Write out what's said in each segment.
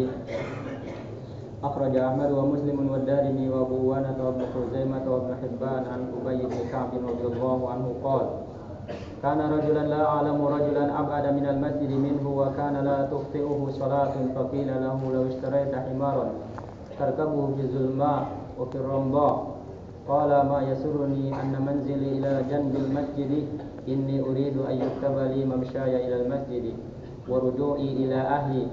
المسجد. أخرج أحمد ومسلم والدارمي وأبو عوانة وابن خزيمة وابن حبان عن أبي بن كعب رضي الله عنه قال: كان رجلا لا أعلم رجلا أبعد من المسجد منه وكان لا تخطئه صلاة فقيل له: لو اشتريت حمارا تركبه في الظلماء وفي الرمضاء. قال: ما يسرني أن منزلي إلى جنب المسجد، إني أريد أن يكتب لي ممشاي إلى المسجد ورجوعي إلى أهلي.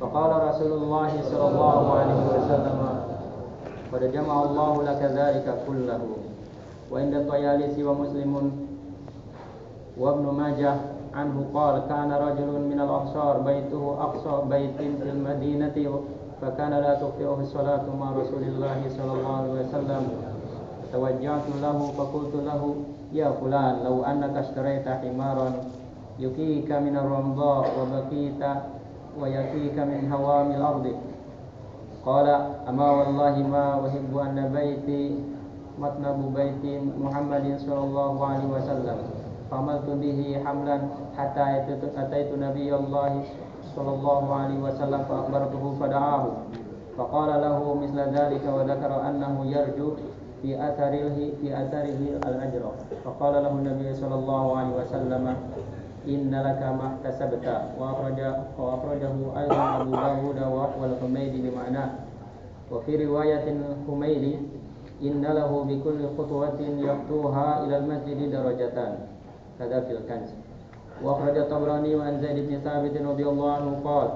فقال رسول الله صلى الله عليه وسلم: قد جمع الله لك ذلك كله. وعند الطيالسي ومسلم وابن ماجه عنه قال: كان رجل من الأنصار بيته أقصى بيت في المدينة فكان لا تخطئه الصلاة مع رسول الله صلى الله عليه وسلم. توجهت له فقلت له: يا فلان، لو أنك اشتريت حمارا يكيك من الرمضاء وبقيت ويكيك من هوام الأرض. قال: أما والله ما أحب أن بيتي مطلب بيت محمد صلى الله عليه وسلم. فعملت به حملا حتى أتيت نبي الله صلى الله عليه وسلم فأخبرته فدعاه فقال له مثل ذلك وذكر أنه يرجو في أثره الأجر. فقال له النبي صلى الله عليه وسلم: إن لك ما احتسبت. وأخرجه أيضا أبو داود والحميدي بمعناه. وفي رواية الحميدي: إن له بكل خطوة يخطوها إلى المسجد درجتان. هذا في الكنز. وأخرج الطبراني عن زيد بن ثابت رضي الله عنه قال: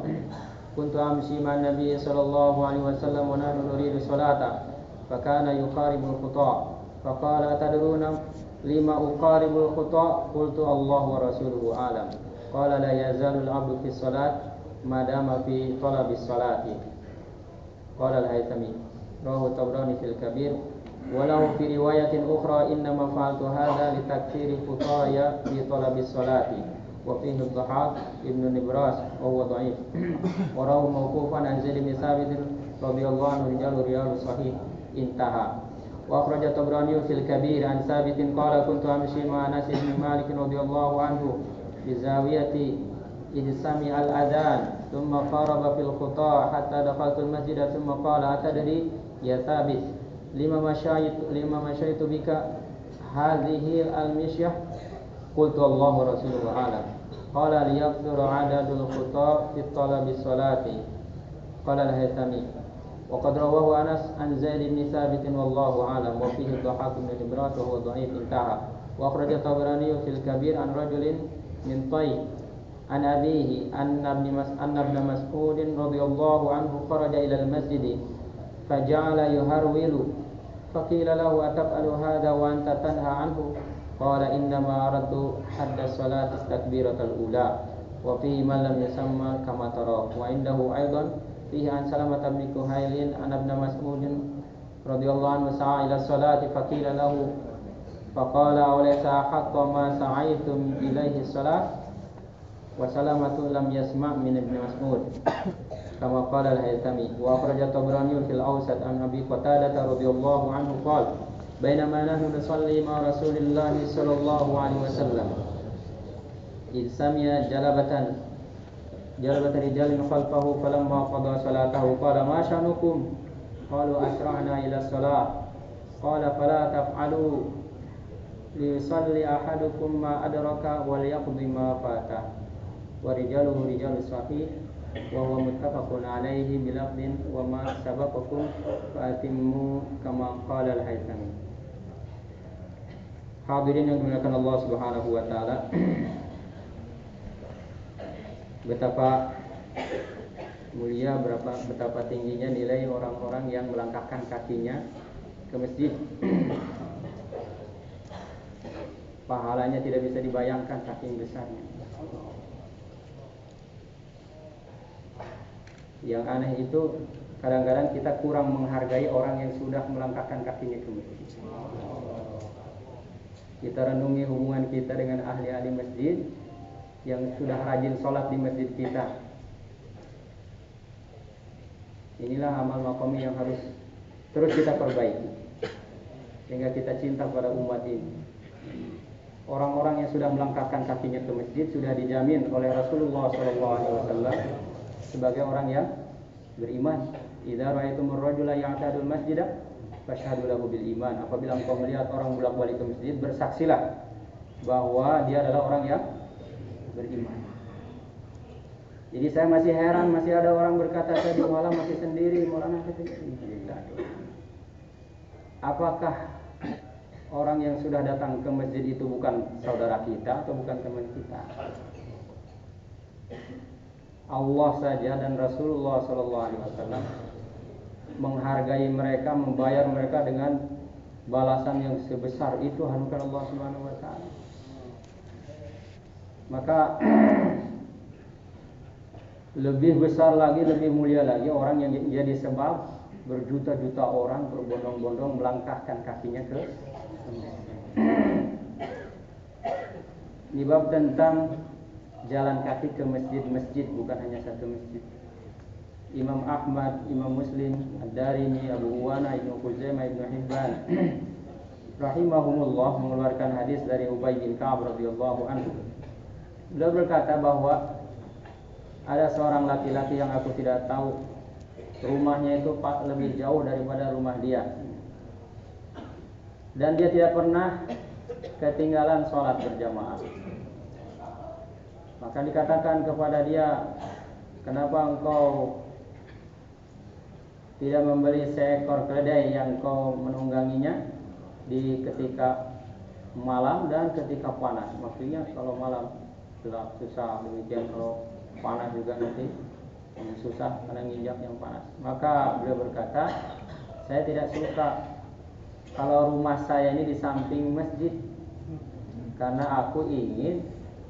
كنت أمشي مع النبي صلى الله عليه وسلم ونحن نريد الصلاة فكان يقارب الخطى فقال: أتدرون لما أقارب الخطى؟ قلت: الله ورسوله أعلم. قال: لا يزال العبد في الصلاة ما دام في طلب الصلاة. قال الهيثمي: رواه الطبراني في الكبير. وله في رواية أخرى: إنما فعلت هذا لتكثير خطايا في طلب الصلاة. وفيه الضحاك ابن نبراس وهو ضعيف. ورواه موقوفا عن زيد بن ثابت رضي الله عنه رجال رياض صحيح. انتهى. وأخرج الطبراني في الكبير عن ثابت قال: كنت أمشي مع أنس بن مالك رضي الله عنه بزاوية إذ سمع الأذان ثم قارب في الخطى حتى دخلت المسجد ثم قال: أتدري يا ثابت لما مشيت بك هذه المشية؟ قلت: الله ورسوله أعلم. قال: ليكثر عدد الخطى في طلب الصلاة. قال الهيثمي: وقد رواه أنس عن زيد بن ثابت والله أعلم. وفيه الضحاك بن نبراس وهو ضعيف. انتهى. وأخرج الطبراني في الكبير عن رجل من طي عن أبيه أن ابن مسعود رضي الله عنه خرج إلى المسجد فجعل يهرول فقيل له: أتفعل هذا وأنت تنهى عنه؟ قال: إنما أردت حد الصلاة التكبيرة الأولى. وفيه من لم يسمى كما ترى. وعنده أيضا فيه عن سلمة بن كهيل أن ابن مسعود رضي الله عنه سعى إلى الصلاة فقيل له فقال: أوليس أحق ما سعيتم إليه الصلاة؟ وسلمة لم يسمع من ابن مسعود كما قال الهيثمي. وأخرج الطبراني في الأوسط عن أبي قتادة رضي الله عنه قال: بينما نحن نصلي مع رسول الله صلى الله عليه وسلم إذ سمع جلبة رجال خلفه فلما قضى صلاته قال: ما شأنكم؟ قالوا: أسرعنا إلى الصلاة. قال: فلا تفعلوا ليصلي أحدكم ما أدرك وليقضي ما فاته. ورجاله رجال صحيح وهو متفق عليه بلفظ: وما سبقكم فأتموا كما قال الهيثمي. Hadirin yang dimuliakan Allah Subhanahu wa taala. Betapa mulia, betapa tingginya nilai orang-orang yang melangkahkan kakinya ke masjid. Pahalanya tidak bisa dibayangkan saking besarnya. Yang aneh itu kadang-kadang kita kurang menghargai orang yang sudah melangkahkan kakinya ke masjid. Kita renungi hubungan kita dengan ahli-ahli masjid yang sudah rajin sholat di masjid kita. Inilah amal maqami yang harus terus kita perbaiki sehingga kita cinta pada umat ini. Orang-orang yang sudah melangkahkan kakinya ke masjid sudah dijamin oleh Rasulullah SAW sebagai orang yang beriman. Idza ra'aitumur rajula ya'tadul masjidah fashhadu lahu bil iman. Apabila engkau melihat orang bolak-balik ke masjid, bersaksilah bahwa dia adalah orang yang beriman. Jadi saya masih heran, masih ada orang berkata saya di malam masih sendiri, malam masih sendiri. Apakah orang yang sudah datang ke masjid itu bukan saudara kita atau bukan teman kita? Allah saja dan Rasulullah SAW menghargai mereka, membayar mereka dengan balasan yang sebesar itu hanya Allah Subhanahu wa taala. Maka lebih besar lagi, lebih mulia lagi orang yang jadi sebab berjuta-juta orang berbondong-bondong melangkahkan kakinya ke ini bab tentang jalan kaki ke masjid-masjid, bukan hanya satu masjid. Imam Ahmad, Imam Muslim, Ad-Darimi, Abu Uwana, Ibnu Khuzaimah, Ibnu Hibban rahimahumullah mengeluarkan hadis dari Ubay bin Ka'ab radhiyallahu anhu. Beliau berkata bahwa ada seorang laki-laki yang aku tidak tahu rumahnya itu lebih jauh daripada rumah dia, dan dia tidak pernah ketinggalan sholat berjamaah. Maka dikatakan kepada dia, kenapa engkau tidak membeli seekor keledai yang kau menungganginya di ketika malam dan ketika panas? Maksudnya kalau malam gelap susah, demikian kalau panas juga nanti susah karena nginjak yang panas. Maka beliau berkata, saya tidak suka kalau rumah saya ini di samping masjid, karena aku ingin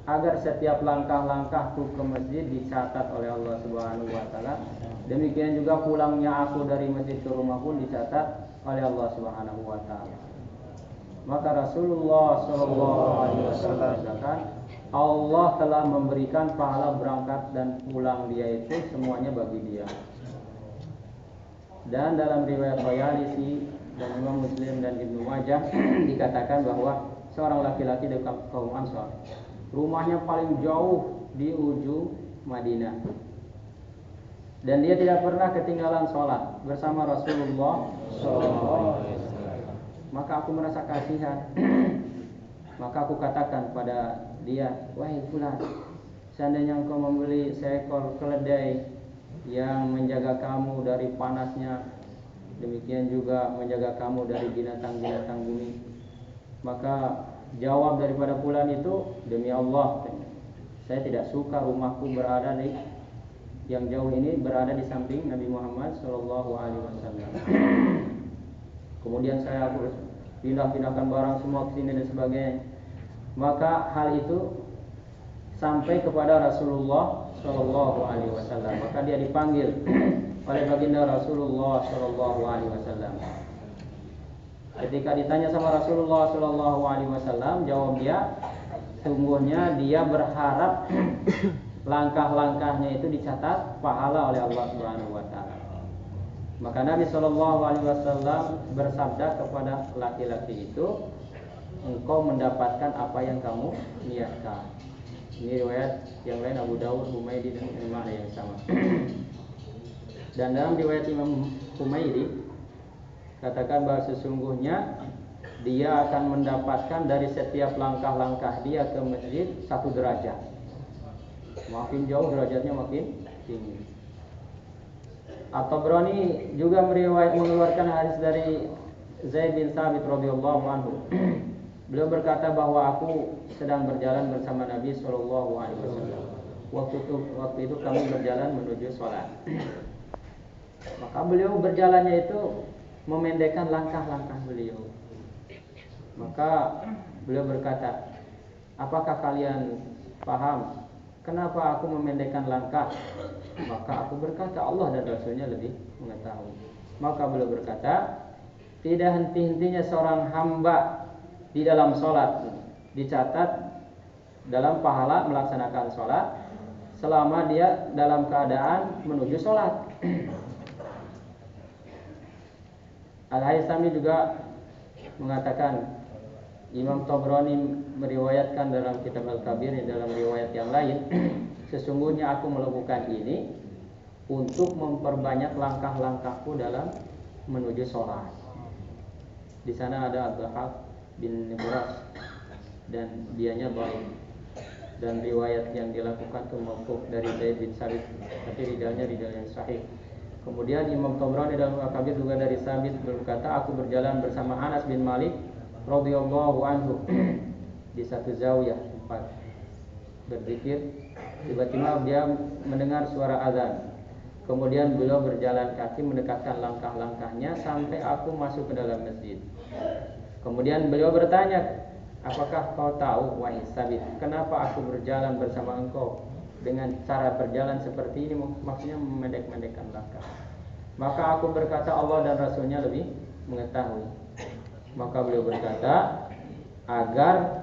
agar setiap langkah-langkahku ke masjid dicatat oleh Allah Subhanahu wa taala. Demikian juga pulangnya aku dari masjid ke rumah pun dicatat oleh Allah Subhanahu wa taala. Maka Rasulullah sallallahu alaihi wasallam mengatakan, Allah telah memberikan pahala berangkat dan pulang dia itu semuanya bagi dia. Dan dalam riwayat Bayalisi dan Imam Muslim dan Ibnu Majah dikatakan bahwa seorang laki-laki dari kaum Ansar, rumahnya paling jauh di ujung Madinah, dan dia tidak pernah ketinggalan sholat bersama Rasulullah SAW. Maka aku merasa kasihan. Maka aku katakan pada dia, wahai fulan, seandainya engkau membeli seekor keledai yang menjaga kamu dari panasnya, demikian juga menjaga kamu dari binatang-binatang bumi, maka jawab daripada fulan itu, demi Allah, saya tidak suka rumahku berada di yang jauh ini, berada di samping Nabi Muhammad SAW. Kemudian saya harus pindah-pindahkan barang semua ke sini dan sebagainya. Maka hal itu sampai kepada Rasulullah SAW. Maka dia dipanggil oleh baginda Rasulullah SAW. Ketika ditanya sama Rasulullah SAW, jawab dia, sungguhnya dia berharap langkah-langkahnya itu dicatat pahala oleh Allah Subhanahu wa taala. Maka Nabi SAW bersabda kepada laki-laki itu, engkau mendapatkan apa yang kamu niatkan. Ini riwayat yang lain Abu Dawud, Humaydi dan Imam yang sama. Dan dalam riwayat Imam Humaydi katakan bahwa sesungguhnya dia akan mendapatkan dari setiap langkah-langkah dia ke masjid 1 derajat. Makin jauh derajatnya makin tinggi. At-Tabrani juga mengeluarkan hadis dari Zaid bin Thabit radhiyallahu anhu. Beliau berkata bahwa aku sedang berjalan bersama Nabi sallallahu alaihi wasallam. Waktu itu kami berjalan menuju sholat. Maka beliau berjalannya itu memendekkan langkah-langkah beliau. Maka beliau berkata, apakah kalian paham kenapa aku memendekkan langkah? Maka aku berkata, Allah dan Rasulnya lebih mengetahui. Maka beliau berkata, tidak henti-hentinya seorang hamba di dalam sholat dicatat dalam pahala melaksanakan sholat selama dia dalam keadaan menuju sholat. Al-Haythami juga mengatakan, Imam Tabrani meriwayatkan dalam kitab Al-Kabir dalam riwayat yang lain, sesungguhnya aku melakukan ini untuk memperbanyak langkah-langkahku dalam menuju sholat. Di sana ada Ad-Dhahak bin Nibras dan dianya baik, dan riwayat yang dilakukan itu mauquf dari Zaid bin Sabit, tapi ridalnya ridal yang sahih. Kemudian Imam Tabrani dalam Al-Kabir juga dari Sabit berkata, aku berjalan bersama Anas bin Malik radhiyallahu anhu di satu zawiyah tempat berzikir. Tiba-tiba dia mendengar suara azan. Kemudian beliau berjalan kaki mendekatkan langkah-langkahnya sampai aku masuk ke dalam masjid. Kemudian beliau bertanya, apakah kau tahu wahai Sabit, kenapa aku berjalan bersama engkau dengan cara berjalan seperti ini? Maksudnya memendek-mendekkan langkah. Maka aku berkata, Allah dan Rasulnya lebih mengetahui. Maka beliau berkata, agar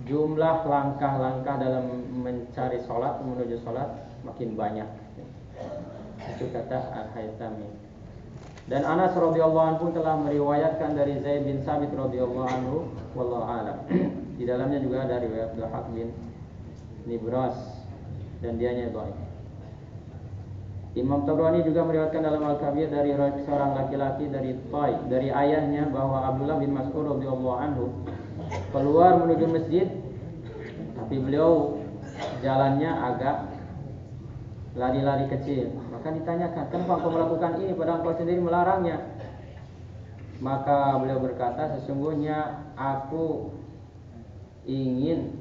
jumlah langkah-langkah dalam mencari sholat, menuju sholat makin banyak. Itu kata Al-Haythami. Dan Anas radhiyallahu anhu telah meriwayatkan dari Zaid bin Sabit radhiyallahu anhu, wallahu a'lam. Di dalamnya juga ada riwayat Dhahak bin Nibras dan dianya dhaif. Imam Tabrani juga meriwayatkan dalam Al-Kabir dari seorang laki-laki dari Taif, dari ayahnya, bahwa Abdullah bin Mas'ud radhiyallahu anhu keluar menuju masjid, tapi beliau jalannya agak lari-lari kecil. Maka ditanyakan, kenapa kau melakukan ini padahal kau sendiri melarangnya? Maka beliau berkata, sesungguhnya aku ingin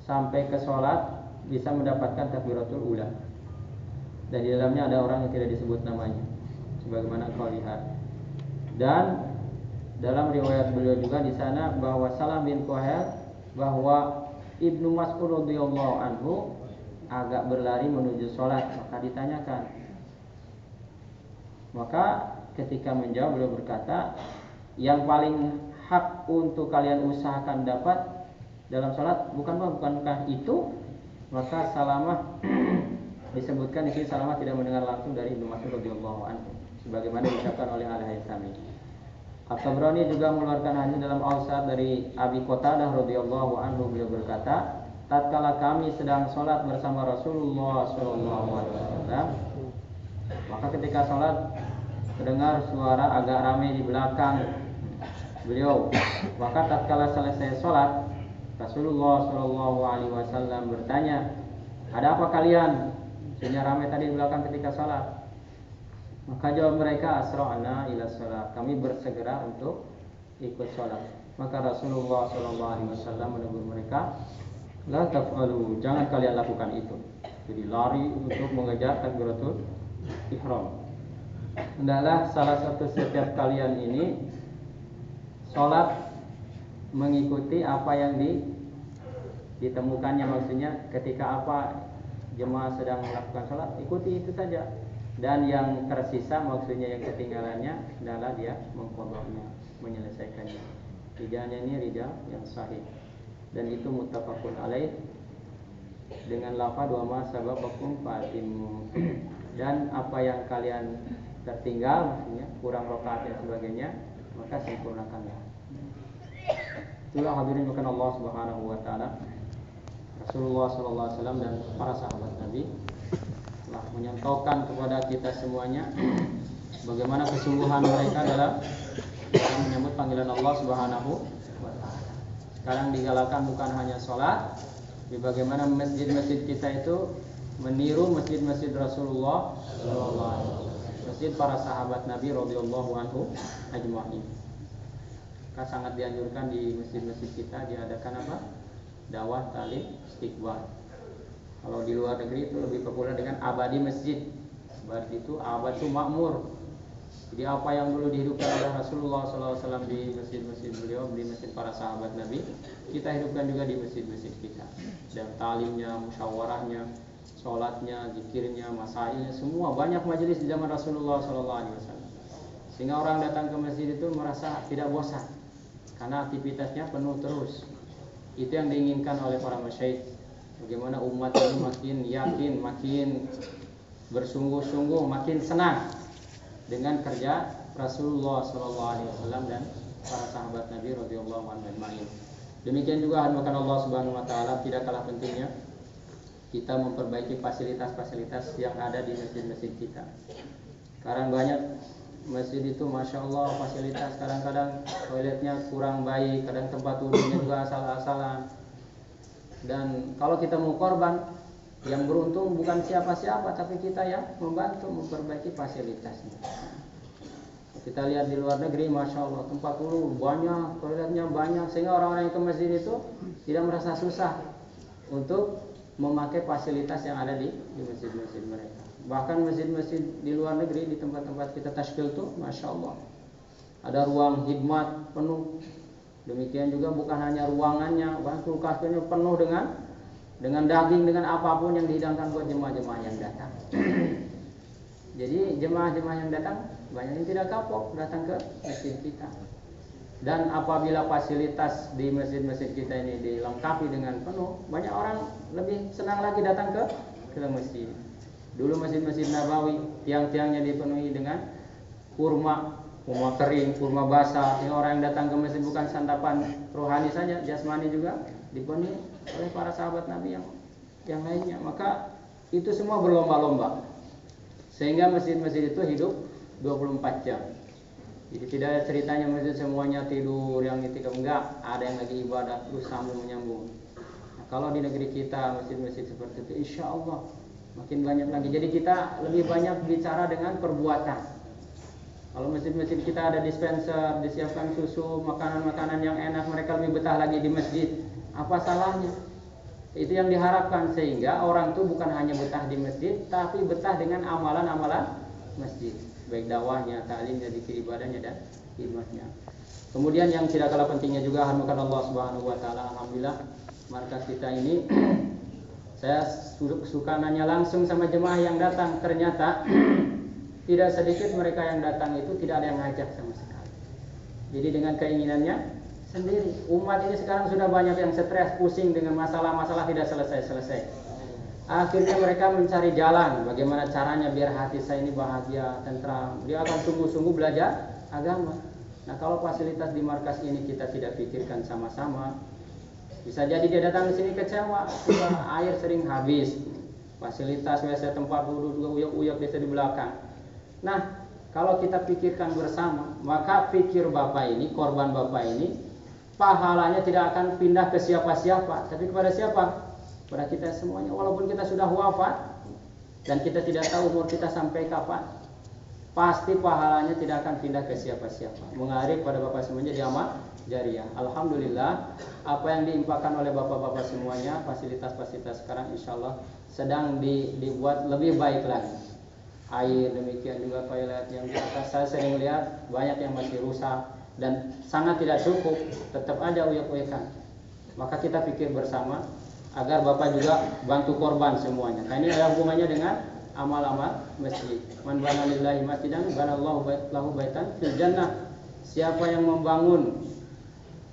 sampai ke sholat bisa mendapatkan takbiratul ula. Dan di dalamnya ada orang yang tidak disebut namanya, sebagaimana kau lihat. Dan dalam riwayat beliau juga di sana bahwa Salam bin Kuhail, bahwa Ibnu Mas'ud radhiyallahu anhu agak berlari menuju sholat. Maka ditanyakan, maka ketika menjawab beliau berkata, yang paling hak untuk kalian usahakan dapat dalam sholat bukankah itu? Maka Salamah disebutkan di sini, Salamah tidak mendengar langsung dari Ibnu Mas'ud radhiyallahu anhu, sebagaimana diucapkan oleh Al-Haythami. At-Tabrani juga mengeluarkan hadis dalam Awsat dari Abi Qatadah radhiyallahu anhu, beliau berkata, tatkala kami sedang sholat bersama Rasulullah sallallahu alaihi wasallam, maka ketika sholat terdengar suara agak ramai di belakang beliau. Maka tatkala selesai sholat, Rasulullah sallallahu alaihi wasallam bertanya, ada apa kalian sehingga ramai tadi di belakang ketika sholat? Maka jawab mereka, asra'na ila sholat, kami bersegera untuk ikut sholat. Maka Rasulullah sallallahu alaihi wasallam menegur mereka, la taf'alu, jangan kalian lakukan itu. Jadi lari untuk mengejar takbiratul ihram. Hendaklah salah satu setiap kalian ini sholat mengikuti apa yang ditemukannya, maksudnya ketika apa jemaah sedang melakukan sholat, ikuti itu saja. Dan yang tersisa, maksudnya yang ketinggalannya, adalah dia mengqadahnya, menyelesaikannya. Rijanya ini rijal yang sahih, dan itu muttafaqun alaih dengan lafaz wa ma sababakum fatimu. Dan apa yang kalian tertinggal, maksudnya kurang rakaat dan sebagainya, maka sempurnakanlah. Itulah hadirin bukan Allah Subhanahu wa taala. Rasulullah sallallahu alaihi wasallam dan para sahabat Nabi telah menyontohkan kepada kita semuanya bagaimana kesungguhan mereka dalam menyambut panggilan Allah Subhanahu wa taala. Sekarang digalakan bukan hanya sholat, tapi bagaimana masjid-masjid kita itu meniru masjid-masjid Rasulullah sallallahu alaihi wasallam, masjid para sahabat Nabi radhiyallahu anhu ajma'in. Maka sangat dianjurkan di masjid-masjid kita diadakan apa? Dakwah talim istiqbal. Kalau di luar negeri itu lebih populer dengan abadi masjid. Abadi itu abad itu makmur. Jadi apa yang dulu dihidupkan oleh Rasulullah SAW di masjid-masjid beliau, di masjid para sahabat Nabi, kita hidupkan juga di masjid-masjid kita. Dan talimnya, musyawarahnya, sholatnya, zikirnya, masailnya, semua banyak majelis di zaman Rasulullah SAW. Sehingga orang datang ke masjid itu merasa tidak bosan, karena aktivitasnya penuh terus. Itu yang diinginkan oleh para masyayikh. Bagaimana umat ini makin yakin, makin bersungguh-sungguh, makin senang dengan kerja Rasulullah SAW dan para sahabat Nabi radhiyallahu anhum. Demikian juga hadirin Allah Subhanahu wa taala, tidak kalah pentingnya kita memperbaiki fasilitas-fasilitas yang ada di masjid-masjid kita. Sekarang banyak masjid itu Masya Allah fasilitas, kadang-kadang toiletnya kurang baik, kadang tempat wudhunya juga asal-asalan. Dan kalau kita mau korban, yang beruntung bukan siapa-siapa, tapi kita yang membantu memperbaiki fasilitasnya. Kita lihat di luar negeri, Masya Allah, tempat wudhu banyak, toiletnya banyak, sehingga orang-orang yang ke masjid itu tidak merasa susah untuk memakai fasilitas yang ada di masjid-masjid mereka. Bahkan masjid-masjid di luar negeri, di tempat-tempat kita tashkil itu, Masya Allah, ada ruang khidmat penuh. Demikian juga bukan hanya ruangannya, bahkan kulkasnya penuh dengan daging, dengan apapun yang dihidangkan buat jemaah-jemaah yang datang. Jadi jemaah-jemaah yang datang banyak yang tidak kapok datang ke masjid kita. Dan apabila fasilitas di masjid-masjid kita ini dilengkapi dengan penuh, banyak orang lebih senang lagi datang ke masjid. Dulu masjid-masjid Nabawi, tiang-tiangnya dipenuhi dengan kurma kering, kurma basah. Yang orang yang datang ke masjid bukan santapan rohani saja, jasmani juga dipenuhi oleh para sahabat Nabi yang lainnya. Maka itu semua berlomba-lomba, sehingga masjid-masjid itu hidup 24 jam. Jadi tidak ada ceritanya masjid semuanya tidur, yang itikaf, enggak, ada yang lagi ibadah terus sambung menyambung. Nah, kalau di negeri kita masjid-masjid seperti itu, insya Allah makin banyak lagi. Jadi kita lebih banyak bicara dengan perbuatan. Kalau masjid-masjid kita ada dispenser, disiapkan susu, makanan-makanan yang enak, mereka lebih betah lagi di masjid. Apa salahnya? Itu yang diharapkan, sehingga orang itu bukan hanya betah di masjid, tapi betah dengan amalan-amalan masjid, baik dakwahnya, ta'limnya, dzikir ibadahnya dan khidmatnya. Kemudian yang tidak kalah pentingnya juga, alhamdulillah Allah Subhanahu wa taala, alhamdulillah markas kita ini saya suka nanya langsung sama jemaah yang datang, ternyata tidak sedikit mereka yang datang itu tidak ada yang ngajak sama sekali. Jadi dengan keinginannya sendiri. Umat ini sekarang sudah banyak yang stres, pusing dengan masalah-masalah tidak selesai-selesai. Akhirnya mereka mencari jalan bagaimana caranya biar hati saya ini bahagia, tentram. Dia akan sungguh-sungguh belajar agama. Nah, kalau fasilitas di markas ini kita tidak pikirkan sama-sama, bisa jadi dia datang ke sini kecewa, air sering habis, fasilitas WC tempat duduk juga uyap-uyap biasa di belakang. Nah, kalau kita pikirkan bersama, maka pikir Bapak ini, korban Bapak ini, pahalanya tidak akan pindah ke siapa-siapa, tapi kepada siapa? Pada kita semuanya. Walaupun kita sudah wafat dan kita tidak tahu umur kita sampai kapan, pasti pahalanya tidak akan pindah ke siapa-siapa, mengalir pada Bapak semuanya di amal jariah. Alhamdulillah, apa yang diimpakkan oleh Bapak-Bapak semuanya, fasilitas-fasilitas sekarang insya Allah sedang dibuat lebih baik lagi. Air, demikian juga toilet yang di atas, saya sering lihat banyak yang masih rusak dan sangat tidak cukup, tetap aja uyak-uyakan. Maka kita pikir bersama agar Bapak juga bantu korban semuanya. Nah, ini ada hubungannya dengan amal-amal masjid. Man bana lillahi masjidan banallahu lahu baitan fil jannah. Siapa yang membangun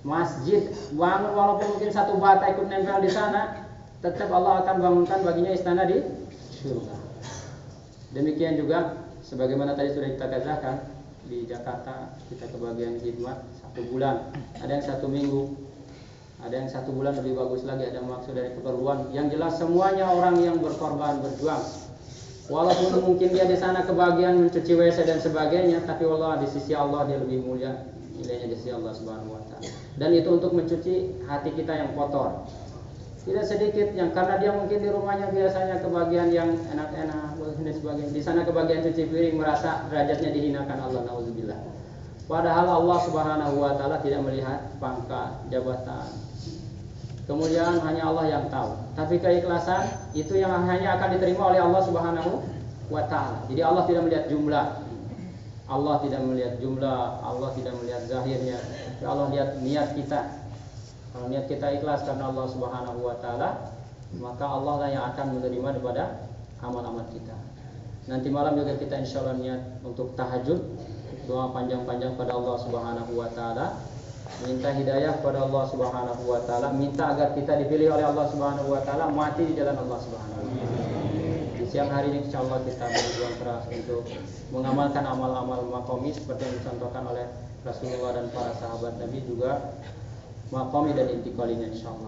masjid, bangun walaupun mungkin satu bata ikut nempel di sana, tetap Allah akan bangunkan baginya istana di surga. Demikian juga sebagaimana tadi sudah kita katakan, di Jakarta kita kebagian khidmat 1 bulan, ada yang 1 minggu, ada yang 1 bulan, lebih bagus lagi, ada maksud dari keperluan. Yang jelas semuanya orang yang berkorban, berjuang. Walaupun mungkin dia di sana kebagian mencuci WC dan sebagainya, tapi Allah di sisi Allah dia lebih mulia nilainya di sisi Allah Subhanahu wa taala. Dan itu untuk mencuci hati kita yang kotor. Tidak sedikit yang karena dia mungkin di rumahnya biasanya kebagian yang enak-enak dan sebagainya. Di sana kebagian cuci piring, merasa derajatnya dihinakan Allah, nauzubillah. Padahal Allah Subhanahu wa taala tidak melihat pangkat, jabatan. Kemudian hanya Allah yang tahu. Tapi keikhlasan itu yang hanya akan diterima oleh Allah Subhanahu wa taala. Jadi Allah tidak melihat jumlah. Allah tidak melihat jumlah, Allah tidak melihat zahirnya. Tapi Allah lihat niat kita. Kalau niat kita ikhlas karena Allah Subhanahu wa taala, maka Allah lah yang akan menerima daripada amal-amal kita. Nanti malam juga kita insyaallah niat untuk tahajud, doa panjang-panjang pada Allah Subhanahu wa taala, minta hidayah pada Allah Subhanahu wa taala, minta agar kita dipilih oleh Allah Subhanahu wa taala, mati di jalan Allah Subhanahu wa taala. Di siang hari ini insyaallah kita berjuang keras untuk mengamalkan amal-amal maqami seperti yang dicontohkan oleh Rasulullah dan para sahabat Nabi, juga maqami dan intiqalinya insyaallah.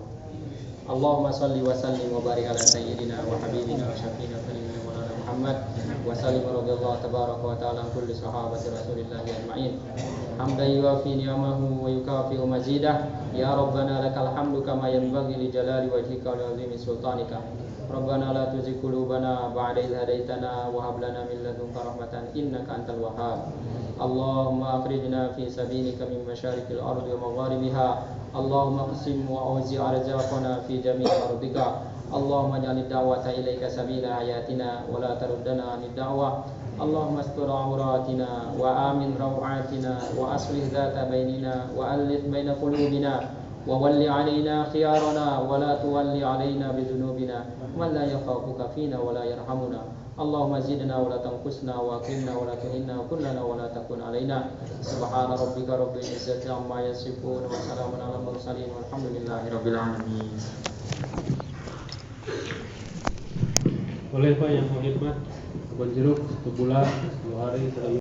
Allahumma salli wa sallim wa barik ala sayyidina wa habibina wa syafiina wa Muhammad wa sallim radhiyallahu tabaraka wa ta'ala an kulli sahabati Rasulillah ajma'in. Hamdan yuwafi ni'amahu wa yukafi'u mazidah. Ya Rabbana lakal hamdu kama yanbaghi li jalali wajhika wa 'azimi sultanika. Rabbana la tuzigh qulubana ba'da idh hadaitana wa hab lana min ladunka rahmatan innaka antal wahhab. Allahumma akhrijna fi sabilika min masyariqil ardi wa magharibiha. Allahumma qsim wa awzi' arzaqana fi jami'i ardika. Allahumma ij'al ad-da'wata ilayka sabila hayatina wa la taruddana 'anid da'wah. Allahumma astur awratina wa amin rawatina wa aslih dhata bainina wa alif baina qulubina wa walli 'alaina khiyarana wa la tuwalli 'alaina bidhunubina man la yakhafuka fina wa la yarhamuna. Allahumma zidna wa la tanqusna wa akrimna wa la tuhinna wa kullana wa la takun 'alaina. Subhana rabbika rabbil izzati amma yasifun wa salamun 'alal mursalin walhamdulillahi rabbil alamin. Boleh Pak yang mau khidmat kebun jeruk 1 bulan 10 hari